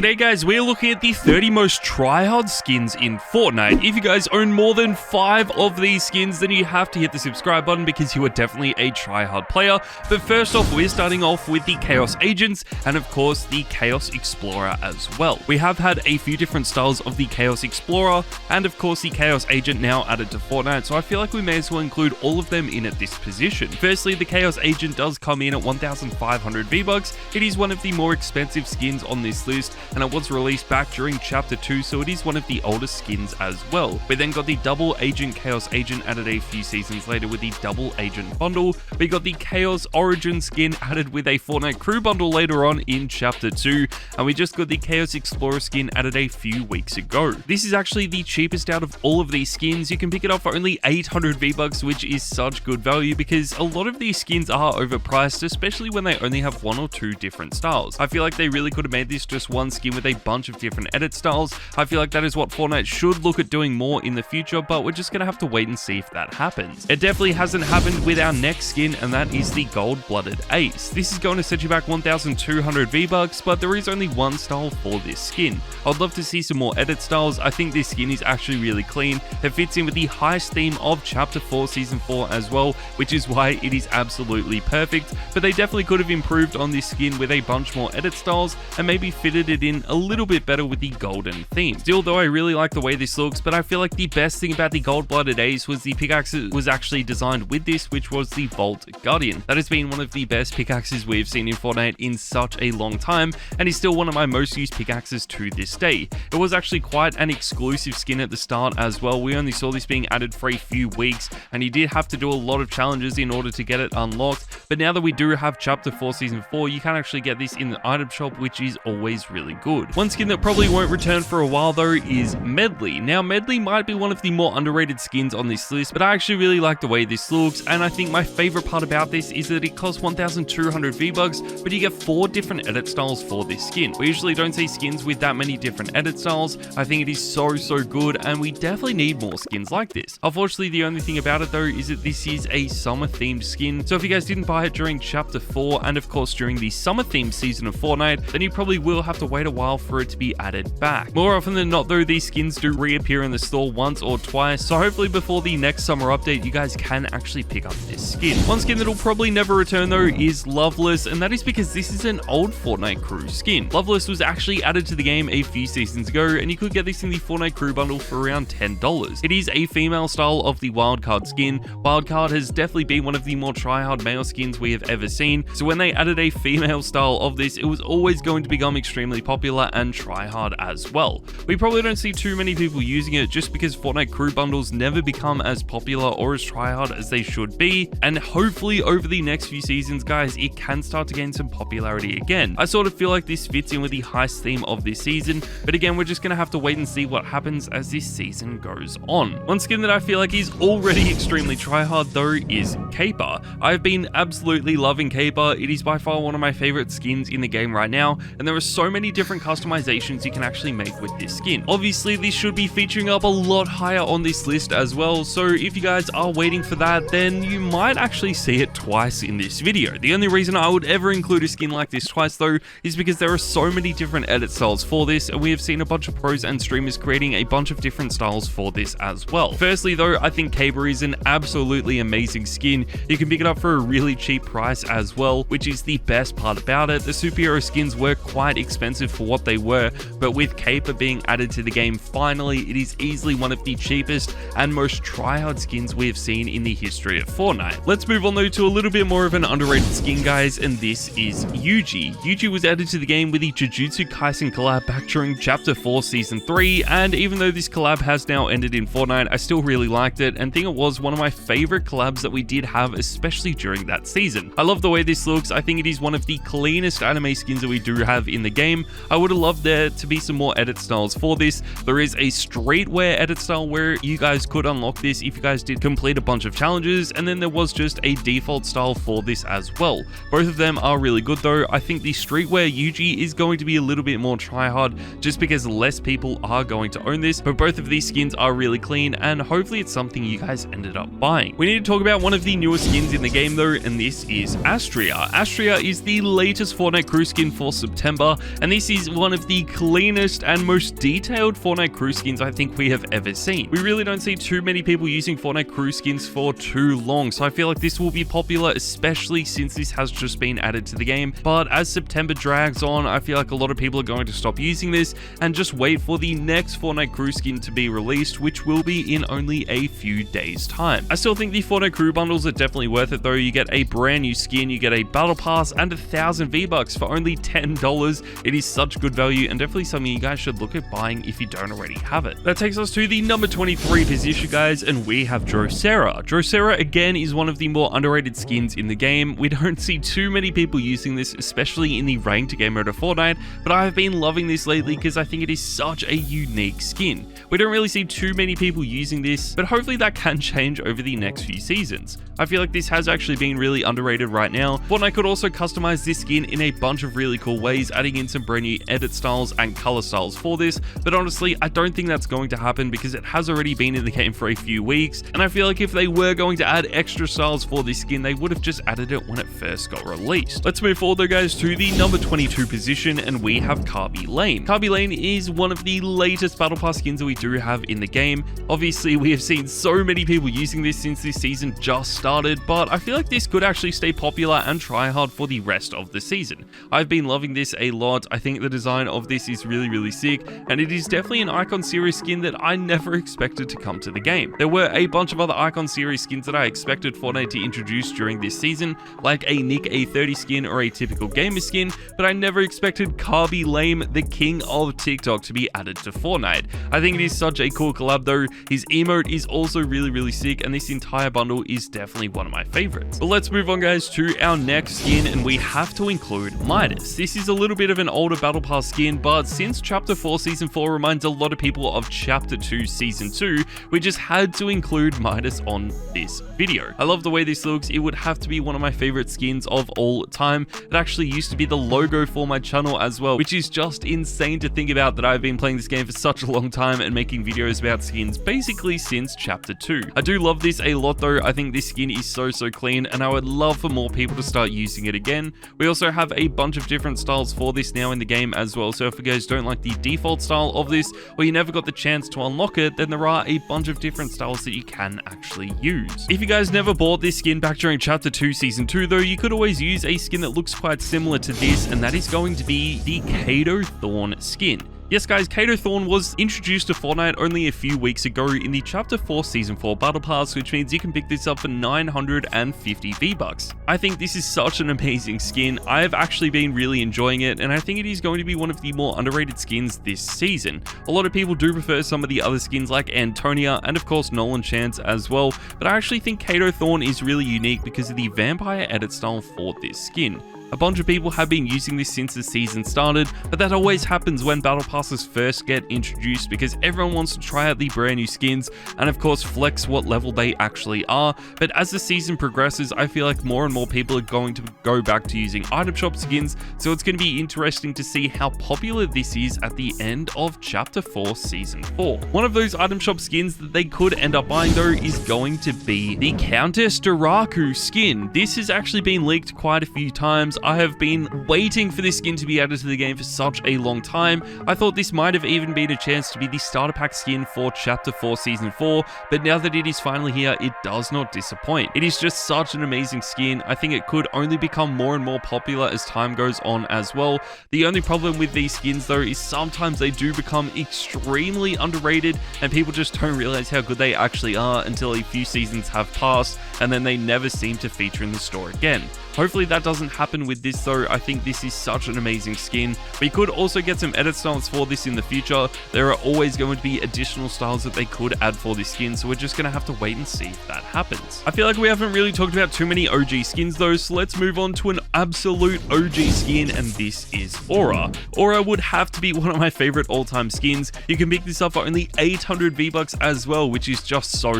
Today guys, we're looking at the 30 most tryhard skins in Fortnite. If you guys own more than 5 of these skins, then you have to hit the subscribe button because you are definitely a tryhard player. But first off, we're starting off with the Chaos Agents and of course the Chaos Explorer as well. We have had a few different styles of the Chaos Explorer and of course the Chaos Agent now added to Fortnite, so I feel like we may as well include all of them in at this position. Firstly, the Chaos Agent does come in at 1,500 V-Bucks. It is one of the more expensive skins on this list, and it was released back during Chapter 2, so it is one of the oldest skins as well. We then got the Double Agent Chaos Agent added a few seasons later with the Double Agent Bundle. We got the Chaos Origin skin added with a Fortnite Crew Bundle later on in Chapter 2, and we just got the Chaos Explorer skin added a few weeks ago. This is actually the cheapest out of all of these skins. You can pick it up for only 800 V-Bucks, which is such good value because a lot of these skins are overpriced, especially when they only have 1 or 2 different styles. I feel like they really could have made this just one skin with a bunch of different edit styles. I feel like that is what Fortnite should look at doing more in the future, but we're just gonna have to wait and see if that happens. It definitely hasn't happened with our next skin, and that is the Gold-Blooded Ace. This is going to set you back 1,200 V-Bucks, but there is only one style for this skin. I'd love to see some more edit styles. I think this skin is actually really clean. It fits in with the heist theme of Chapter 4 Season 4 as well, which is why it is absolutely perfect, but they definitely could have improved on this skin with a bunch more edit styles and maybe fitted it in a little bit better with the golden theme. Still though, I really like the way this looks, but I feel like the best thing about the Gold-Blooded Ace was the pickaxe was actually designed with this, which was the Vault Guardian. That has been one of the best pickaxes we've seen in Fortnite in such a long time, and is still one of my most used pickaxes to this day. It was actually quite an exclusive skin at the start as well. We only saw this being added for a few weeks, and you did have to do a lot of challenges in order to get it unlocked, but now that we do have Chapter 4 Season 4, you can actually get this in the item shop, which is always really good. One skin that probably won't return for a while though is Medley. Now Medley might be one of the more underrated skins on this list, but I actually really like the way this looks, and I think my favorite part about this is that it costs 1,200 V-Bucks, but you get 4 different edit styles for this skin. We usually don't see skins with that many different edit styles. I think it is so good, and we definitely need more skins like this. Unfortunately, the only thing about it though is that this is a summer themed skin, so if you guys didn't buy it during Chapter 4 and of course during the summer themed season of Fortnite, then you probably will have to wait a while for it to be added back. More often than not though, these skins do reappear in the store once or twice, so hopefully before the next summer update you guys can actually pick up this skin. One skin that'll probably never return though is Loveless, and that is because this is an old Fortnite Crew skin. Loveless was actually added to the game a few seasons ago, and you could get this in the Fortnite Crew Bundle for around $10. It is a female style of the Wildcard skin. Wildcard has definitely been one of the more tryhard male skins we have ever seen, so when they added a female style of this, it was always going to become extremely popular and tryhard as well. We probably don't see too many people using it just because Fortnite Crew Bundles never become as popular or as tryhard as they should be, and hopefully over the next few seasons guys, it can start to gain some popularity again. I sort of feel like this fits in with the heist theme of this season, but again, we're just gonna have to wait and see what happens as this season goes on. One skin that I feel like is already extremely tryhard though is Caper. I've been absolutely loving Caper. It is by far one of my favorite skins in the game right now, and there are so many different customizations you can actually make with this skin. Obviously, this should be featuring up a lot higher on this list as well, so if you guys are waiting for that, then you might actually see it twice in this video. The only reason I would ever include a skin like this twice though is because there are so many different edit styles for this, and we have seen a bunch of pros and streamers creating a bunch of different styles for this as well. Firstly though, I think Caper is an absolutely amazing skin. You can pick it up for a really cheap price as well, which is the best part about it. The superhero skins were quite expensive for what they were, but with Caper being added to the game, finally it is easily one of the cheapest and most tryhard skins we have seen in the history of Fortnite. Let's move on though to a little bit more of an underrated skin guys, and this is Yuji. Yuji was added to the game with the Jujutsu Kaisen collab back during Chapter 4 Season 3, and even though this collab has now ended in Fortnite, I still really liked it and think it was one of my favorite collabs that we did have, especially during that season. I love the way this looks. I think it is one of the cleanest anime skins that we do have in the game. I would have loved there to be some more edit styles for this. There is a streetwear edit style where you guys could unlock this if you guys did complete a bunch of challenges, and then there was just a default style for this as well. Both of them are really good though. I think the streetwear Yuji is going to be a little bit more tryhard just because less people are going to own this, but both of these skins are really clean, and hopefully it's something you guys ended up buying. We need to talk about one of the newest skins in the game though, and this is Astria. Astria is the latest Fortnite Crew skin for September, and this is one of the cleanest and most detailed Fortnite crew skins I think we have ever seen. We really don't see too many people using Fortnite crew skins for too long, so I feel like this will be popular, especially since this has just been added to the game. But as September drags on, I feel like a lot of people are going to stop using this and just wait for the next Fortnite crew skin to be released, which will be in only a few days time. I still think the Fortnite crew bundles are definitely worth it though. You get a brand new skin, you get a battle pass, and 1,000 V-Bucks for only $10. It is such good value and definitely something you guys should look at buying if you don't already have it. That takes us to the number 23 position, guys, and we have Drosera. Drosera again is one of the more underrated skins in the game. We don't see too many people using this, especially in the ranked game mode of Fortnite, but I have been loving this lately because I think it is such a unique skin. We don't really see too many people using this, but hopefully that can change over the next few seasons. I feel like this has actually been really underrated right now. Fortnite could also customize this skin in a bunch of really cool ways, adding in some brand new edit styles and color styles for this, but honestly, I don't think that's going to happen because it has already been in the game for a few weeks, and I feel like if they were going to add extra styles for this skin, they would have just added it when it first got released. Let's move forward though, guys, to the number 22 position, and we have Carby Lane. Carby Lane is one of the latest Battle Pass skins that we do have in the game. Obviously, we have seen so many people using this since this season just started, but I feel like this could actually stay popular and try hard for the rest of the season. I've been loving this a lot. I think the design of this is really sick, and it is definitely an Icon Series skin that I never expected to come to the game. There were a bunch of other Icon Series skins that I expected Fortnite to introduce during this season, like a Nick A30 skin or a typical gamer skin, but I never expected Carby Lane, the king of TikTok, to be added to Fortnite. I think it is such a cool collab though. His emote is also really sick, and this entire bundle is definitely one of my favorites. But let's move on, guys, to our next skin, and we have to include Midas. This is a little bit of an older Battle Pass skin, but since Chapter 4 Season 4 reminds a lot of people of Chapter 2 Season 2, we just had to include Midas on this video. I love the way this looks. It would have to be one of my favorite skins of all time. It actually used to be the logo for my channel as well, which is just insane to think about, that I've been playing this game for such a long time and making videos about skins basically since Chapter 2. I do love this a lot though. I think this skin is so clean, and I would love for more people to start using it again. We also have a bunch of different styles for this now in the game as well, so if you guys don't like the default style of this, or you never got the chance to unlock it, then there are a bunch of different styles that you can actually use. If you guys never bought this skin back during Chapter 2 Season 2 though, you could always use a skin that looks quite similar to this, and that is going to be the Kyro Thorn skin. Yes guys, Kyro Thorn was introduced to Fortnite only a few weeks ago in the Chapter 4 Season 4 Battle Pass, which means you can pick this up for 950 V-Bucks. I think this is such an amazing skin. I have actually been really enjoying it, and I think it is going to be one of the more underrated skins this season. A lot of people do prefer some of the other skins like Antonia and of course Nolan Chance as well, but I actually think Kyro Thorn is really unique because of the vampire edit style for this skin. A bunch of people have been using this since the season started, but that always happens when Battle Passes first get introduced because everyone wants to try out the brand new skins and of course flex what level they actually are. But as the season progresses, I feel like more and more people are going to go back to using item shop skins, so it's going to be interesting to see how popular this is at the end of Chapter 4 Season 4. One of those item shop skins that they could end up buying though is going to be the Countess Duraku skin. This has actually been leaked quite a few times. I have been waiting for this skin to be added to the game for such a long time. I thought this might have even been a chance to be the starter pack skin for Chapter 4 Season 4, but now that it is finally here, it does not disappoint. It is just such an amazing skin. I think it could only become more and more popular as time goes on as well. The only problem with these skins though is sometimes they do become extremely underrated and people just don't realize how good they actually are until a few seasons have passed, and then they never seem to feature in the store again. Hopefully that doesn't happen with this though. I think this is such an amazing skin. We could also get some edit styles for this in the future. There are always going to be additional styles that they could add for this skin, so we're just going to have to wait and see if that happens. I feel like we haven't really talked about too many OG skins though, so let's move on to an absolute OG skin, and this is Aura. Aura would have to be one of my favorite all-time skins. You can pick this up for only 800 V-Bucks as well, which is just so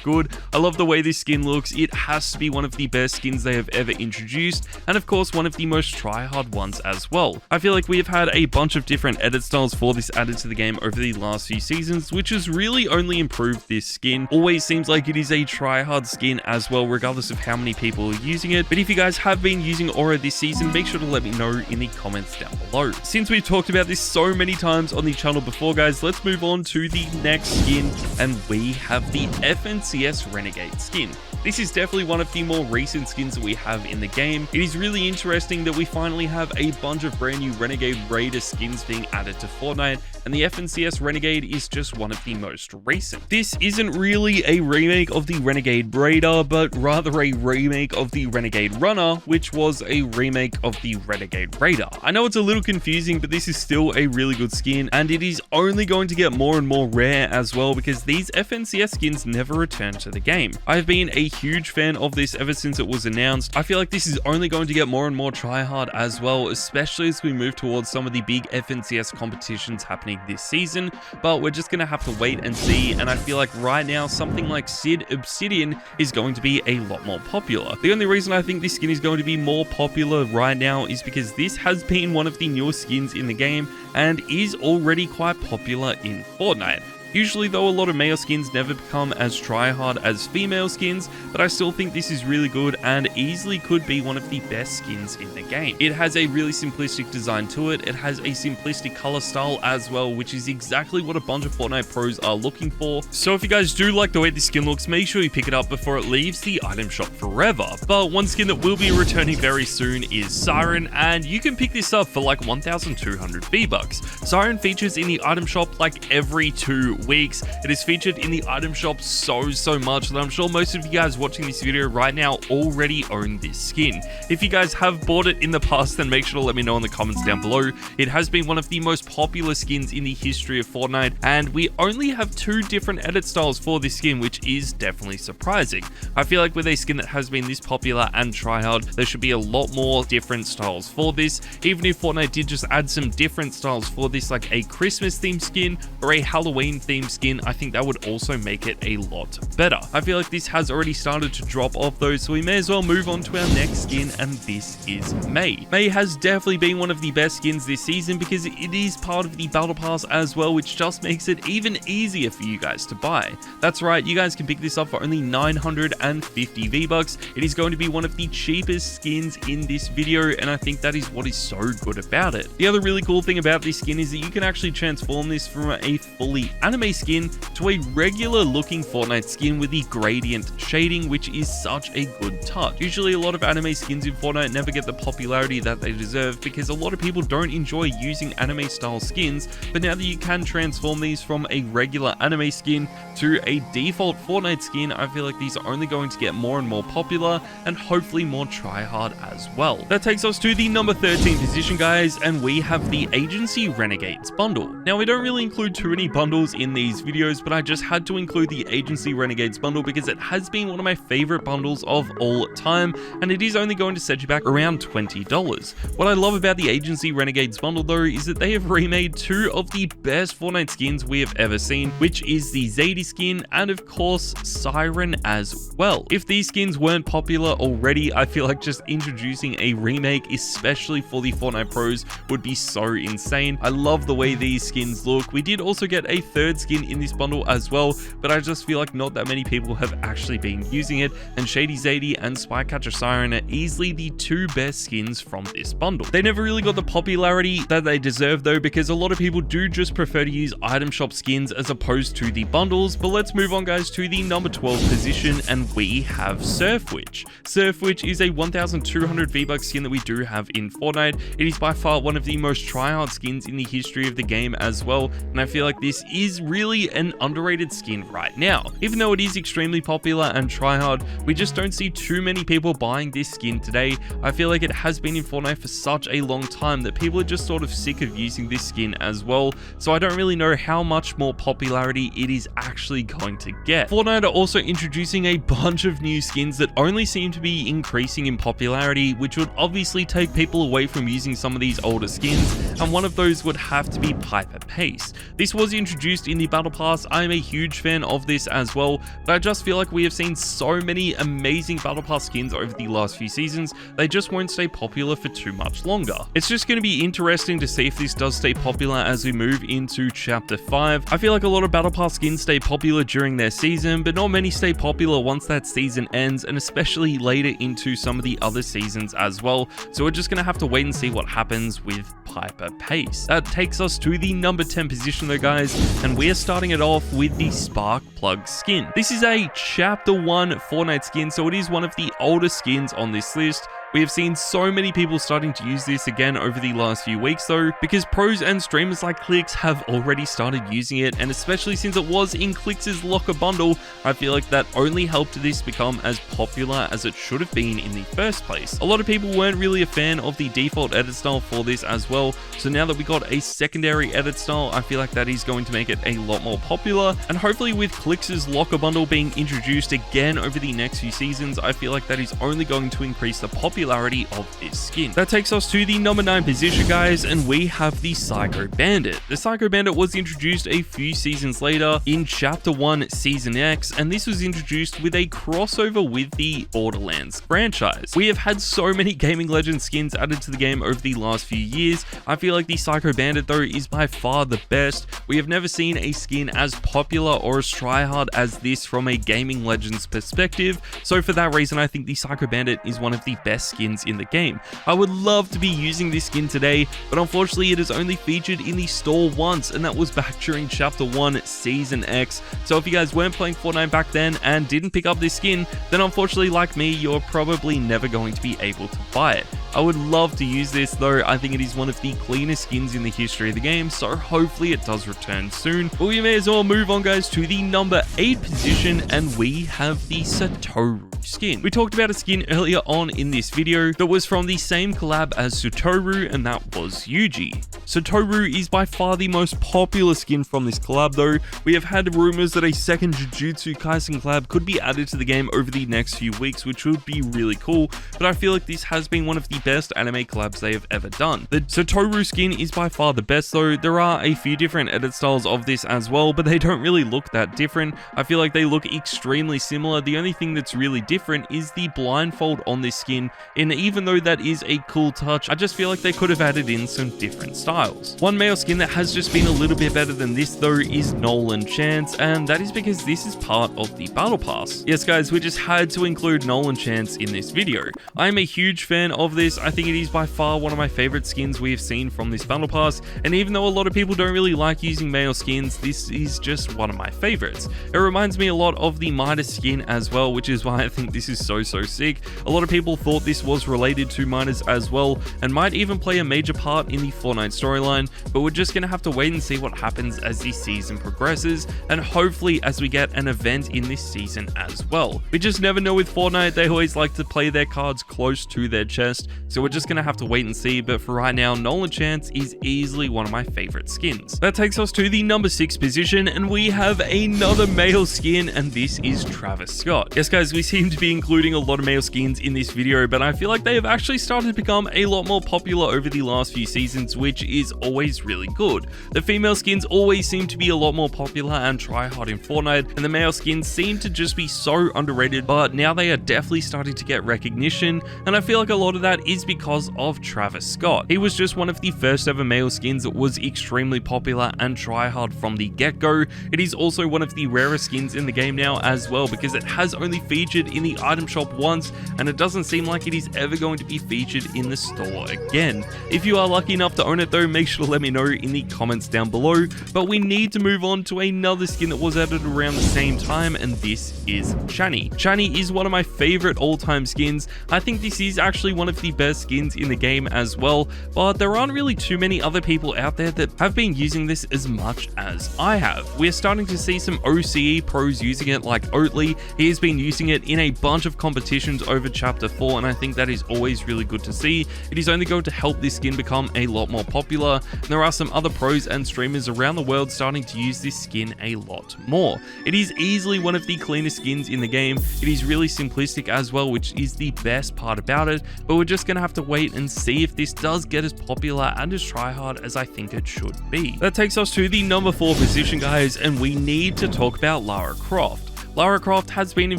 good. I love the way this skin looks. It has to be one of the best skins they have ever introduced, and of course one of the most try-hard ones as well. I feel like we have had a bunch of different edit styles for this added to the game over the last few seasons, which has really only improved this skin. Always seems like it is a try-hard skin as well, regardless of how many people are using it. But if you guys have been using Aura aura this season, make sure to let me know in the comments down below. Since we've talked about this so many times on the channel before, guys, let's move on to the next skin, and we have the FNCS Renegade skin. This is definitely one of the more recent skins that we have in the game. It is really interesting that we finally have a bunch of brand new Renegade Raider skins being added to Fortnite, and the FNCS Renegade is just one of the most recent. This isn't really a remake of the Renegade Raider, but rather a remake of the Renegade Runner, which was a remake of the Renegade Raider. I know it's a little confusing, but this is still a really good skin, and it is only going to get more and more rare as well, because these FNCS skins never return to the game. I've been a huge fan of this ever since it was announced. I feel like this is only going to get more and more tryhard as well, especially as we move towards some of the big FNCS competitions happening this season, but we're just gonna have to wait and see. And I feel like right now something like Sid Obsidian is going to be a lot more popular. The only reason I think this skin is going to be more popular right now is because this has been one of the newest skins in the game and is already quite popular in Fortnite. Usually though, a lot of male skins never become as tryhard as female skins, but I still think this is really good and easily could be one of the best skins in the game. It has a really simplistic design to it. It has a simplistic color style as well, which is exactly what a bunch of Fortnite pros are looking for. So if you guys do like the way this skin looks, make sure you pick it up before it leaves the item shop forever. But one skin that will be returning very soon is Siren, and you can pick this up for like 1,200 V-Bucks. Siren features in the item shop like every 2 weeks. It is featured in the item shop so much that I'm sure most of you guys watching this video right now already own this skin. If you guys have bought it in the past, then make sure to let me know in the comments down below. It has been one of the most popular skins in the history of Fortnite, and we only have 2 different edit styles for this skin, which is definitely surprising. I feel like with a skin that has been this popular and tryhard, there should be a lot more different styles for this. Even if Fortnite did just add some different styles for this, like a Christmas themed skin or a Halloween themed skin, I think that would also make it a lot better. I feel like this has already started to drop off though, so we may as well move on to our next skin, and this is May. May has definitely been one of the best skins this season because it is part of the Battle Pass as well, which just makes it even easier for you guys to buy. That's right, you guys can pick this up for only 950 V-Bucks. It is going to be one of the cheapest skins in this video, and I think that is what is so good about it. The other really cool thing about this skin is that you can actually transform this from a fully anime skin to a regular looking Fortnite skin with the gradient shading, which is such a good touch. Usually a lot of anime skins in Fortnite never get the popularity that they deserve because a lot of people don't enjoy using anime style skins, but now that you can transform these from a regular anime skin to a default Fortnite skin, I feel like these are only going to get more and more popular and hopefully more tryhard as well. That takes us to the number 13 position, guys, and we have the Agency Renegades bundle. Now we don't really include too many bundles in these videos, but I just had to include the Agency Renegades bundle because it has been one of my favorite bundles of all time, and it is only going to set you back around $20. What I love about the Agency Renegades bundle though is that they have remade 2 of the best Fortnite skins we have ever seen, which is the Zadie skin and of course Siren as well. If these skins weren't popular already, I feel like just introducing a remake, especially for the Fortnite pros, would be so insane. I love the way these skins look. We did also get a 3rd skin in this bundle as well, but I just feel like not that many people have actually been using it, and Shady Zadie and Spycatcher Siren are easily the 2 best skins from this bundle. They never really got the popularity that they deserve though, because a lot of people do just prefer to use item shop skins as opposed to the bundles. But let's move on, guys, to the number 12 position, and we have Surf Witch. Surf Witch is a 1,200 V-Bucks skin that we do have in Fortnite. It is by far one of the most tryhard skins in the history of the game as well, and I feel like this is really an underrated skin right now. Even though it is extremely popular and tryhard, we just don't see too many people buying this skin today. I feel like it has been in Fortnite for such a long time that people are just sort of sick of using this skin as well, so I don't really know how much more popularity it is actually going to get. Fortnite are also introducing a bunch of new skins that only seem to be increasing in popularity, which would obviously take people away from using some of these older skins, and one of those would have to be Piper Pace. This was introduced in in the Battle Pass. I'm a huge fan of this as well, but I just feel like we have seen so many amazing Battle Pass skins over the last few seasons, they just won't stay popular for too much longer. It's just going to be interesting to see if this does stay popular as we move into Chapter 5. I feel like a lot of Battle Pass skins stay popular during their season, but not many stay popular once that season ends, and especially later into some of the other seasons as well. So we're just going to have to wait and see what happens with Piper Pace. That takes us to the number 10 position though, guys, and we're starting it off with the Spark Plug skin. This is a Chapter 1 Fortnite skin, so it is one of the older skins on this list. We have seen so many people starting to use this again over the last few weeks though, because pros and streamers like Clix have already started using it, and especially since it was in Clix's locker bundle, I feel like that only helped this become as popular as it should have been in the first place. A lot of people weren't really a fan of the default edit style for this as well, so now that we got a secondary edit style, I feel like that is going to make it a lot more popular, and hopefully with Clix's locker bundle being introduced again over the next few seasons, I feel like that is only going to increase the popularity of this skin. That takes us to the number 9 position, guys, and we have the Psycho Bandit. The Psycho Bandit was introduced a few seasons later in Chapter 1 Season X, and this was introduced with a crossover with the Borderlands franchise. We have had so many Gaming Legends skins added to the game over the last few years. I feel like the Psycho Bandit though is by far the best. We have never seen a skin as popular or as tryhard as this from a Gaming Legends perspective, so for that reason I think the Psycho Bandit is one of the best skins in the game. I would love to be using this skin today, but unfortunately it is only featured in the store once, and that was back during Chapter 1 Season X. So if you guys weren't playing Fortnite back then and didn't pick up this skin, then unfortunately like me, you're probably never going to be able to buy it. I would love to use this though. I think it is one of the cleanest skins in the history of the game, so hopefully it does return soon. But we may as well move on, guys, to the number 8 position, and we have the Satoru skin. We talked about a skin earlier on in this video that was from the same collab as Satoru, and that was Yuji. Satoru is by far the most popular skin from this collab though. We have had rumors that a second Jujutsu Kaisen collab could be added to the game over the next few weeks, which would be really cool, but I feel like this has been one of the best anime collabs they have ever done. The Satoru skin is by far the best though. There are a few different edit styles of this as well, but they don't really look that different. I feel like they look extremely similar. The only thing that's really different is the blindfold on this skin, and even though that is a cool touch, I just feel like they could have added in some different styles. One male skin that has just been a little bit better than this though is Nolan Chance, and that is because this is part of the Battle Pass. Yes guys, we just had to include Nolan Chance in this video. I am a huge fan of this. I think it is by far one of my favorite skins we have seen from this Battle Pass, and even though a lot of people don't really like using male skins, this is just one of my favorites. It reminds me a lot of the Midas skin as well, which is why I think this is so sick. A lot of people thought this was related to Midas as well, and might even play a major part in the Fortnite storyline, but we're just gonna have to wait and see what happens as the season progresses, and hopefully as we get an event in this season as well. We just never know with Fortnite. They always like to play their cards close to their chest, so we're just gonna have to wait and see, but for right now, Nolan Chance is easily one of my favorite skins. That takes us to the number 6 position, and we have another male skin, and this is Travis Scott. Yes guys, we seem to be including a lot of male skins in this video, but I feel like they have actually started to become a lot more popular over the last few seasons, which is always really good. The female skins always seem to be a lot more popular and tryhard in Fortnite, and the male skins seem to just be so underrated, but now they are definitely starting to get recognition, and I feel like a lot of that is because of Travis Scott. He was just one of the first ever male skins that was extremely popular and tryhard from the get-go. It is also one of the rarest skins in the game now as well, because it has only featured in the item shop once, and it doesn't seem like it is ever going to be featured in the store again. If you are lucky enough to own it though, make sure to let me know in the comments down below. But we need to move on to another skin that was added around the same time, and this is Chani. Chani is one of my favorite all-time skins. I think this is actually one of the best skins in the game as well, but there aren't really too many other people out there that have been using this as much as I have. We're starting to see some OCE pros using it, like Oatly. He has been using it in a bunch of competitions over Chapter 4, and I think that is always really good to see. It is only going to help this skin become a lot more popular, and there are some other pros and streamers around the world starting to use this skin a lot more. It is easily one of the cleanest skins in the game. It is really simplistic as well, which is the best part about it, but we're just going to have to wait and see if this does get as popular and as tryhard as I think it should be. That takes us to the number 4 position, guys, and we need to talk about Lara Croft. Lara Croft has been in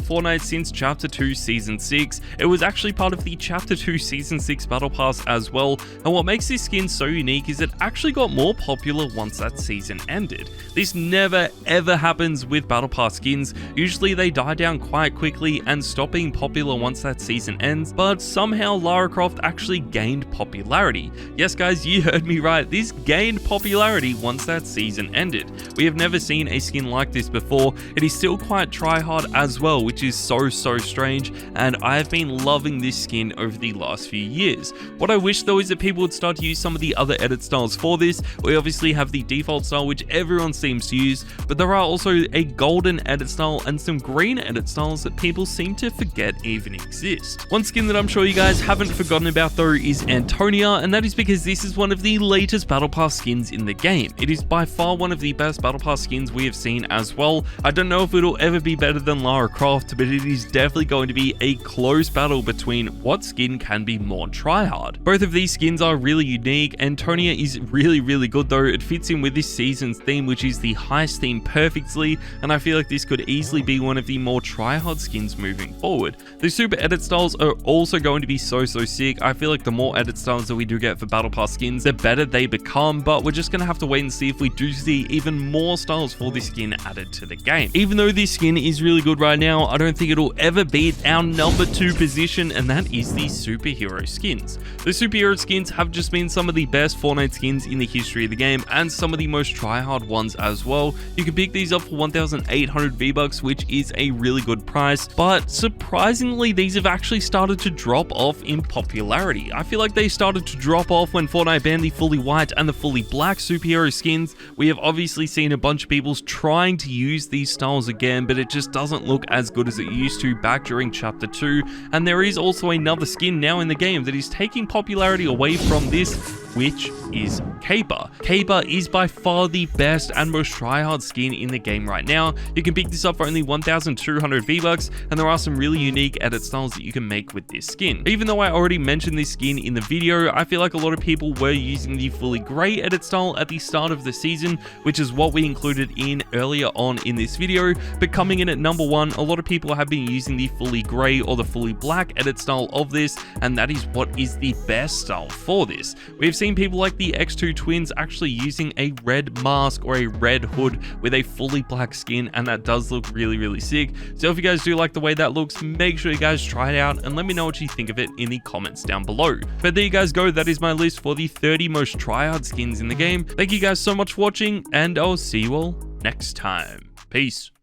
Fortnite since Chapter 2 Season 6. It was actually part of the Chapter 2 Season 6 Battle Pass as well, and what makes this skin so unique is it actually got more popular once that season ended. This never ever happens with Battle Pass skins. Usually they die down quite quickly and stop being popular once that season ends, but somehow Lara Croft actually gained popularity. Yes guys, you heard me right, this gained popularity once that season ended. We have never seen a skin like this before. It is still quite tryhard as well, which is so strange, and I have been loving this skin over the last few years. What I wish though is that people would start to use some of the other edit styles for this. We obviously have the default style, which everyone seems to use, but there are also a golden edit style and some green edit styles that people seem to forget even exist. One skin that I'm sure you guys haven't forgotten about though is Antonia, and that is because this is one of the latest Battle Pass skins in the game. It is by far one of the best Battle Pass skins we have seen as well. I don't know if it'll ever be better than Lara Croft, but it is definitely going to be a close battle between what skin can be more tryhard. Both of these skins are really unique. Antonia is really good though. It fits in with this season's theme, which is the heist theme, perfectly, and I feel like this could easily be one of the more tryhard skins moving forward. The super edit styles are also going to be so sick. I feel like the more edit styles that we do get for Battle Pass skins, the better they become, but we're just gonna have to wait and see if we do see even more styles for this skin added to the game. Even though this skin is really good right now, I don't think it'll ever beat our number 2 position, and that is the superhero skins. The superhero skins have just been some of the best Fortnite skins in the history of the game, and some of the most tryhard ones as well. You can pick these up for 1,800 V-Bucks, which is a really good price, but surprisingly these have actually started to drop off in popularity. I feel like they started to drop off when Fortnite banned the fully white and the fully black superhero skins. We have obviously seen a bunch of people trying to use these styles again, but it just doesn't look as good as it used to back during Chapter 2, and there is also another skin now in the game that is taking popularity away from this, which is Caper. Caper is by far the best and most tryhard skin in the game right now. You can pick this up for only 1,200 V-Bucks, and there are some really unique edit styles that you can make with this skin. Even though I already mentioned this skin in the video, I feel like a lot of people were using the fully grey edit style at the start of the season, which is what we included in earlier on in this video, but coming in at number 1, a lot of people have been using the fully grey or the fully black edit style of this, and that is what is the best style for this. We've seen people like the X2 twins actually using a red mask or a red hood with a fully black skin, and that does look really sick. So if you guys do like the way that looks, make sure you guys try it out and let me know what you think of it in the comments down below. But there you guys go, that is my list for the 30 most tryhard skins in the game. Thank you guys so much for watching, and I'll see you all next time. Peace.